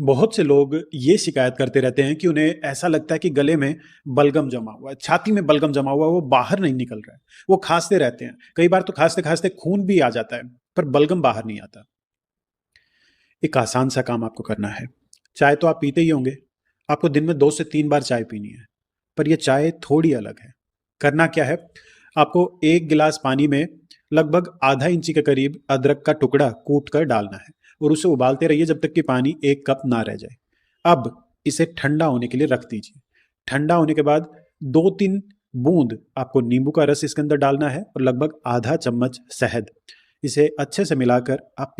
बहुत से लोग ये शिकायत करते रहते हैं कि उन्हें ऐसा लगता है कि गले में बलगम जमा हुआ है, छाती में बलगम जमा हुआ है, वो बाहर नहीं निकल रहा है। वो खांसते रहते हैं, कई बार तो खांसते-खांसते खून भी आ जाता है, पर बलगम बाहर नहीं आता। एक आसान सा काम आपको करना है। चाय तो आप पीते ही होंगे, आपको दिन में 2 से 3 बार चाय पीनी है, पर ये चाय थोड़ी अलग है। करना क्या है, आपको 1 गिलास पानी में लगभग आधा इंची के करीब अदरक का टुकड़ा कूट कर डालना है और उसे उबालते रहिए जब तक कि पानी 1 कप ना रह जाए। अब इसे ठंडा होने के लिए रख दीजिए। ठंडा होने के बाद 2-3 बूंद आपको नींबू का रस इसके अंदर डालना है और लगभग आधा चम्मच शहद। इसे अच्छे से मिलाकर आप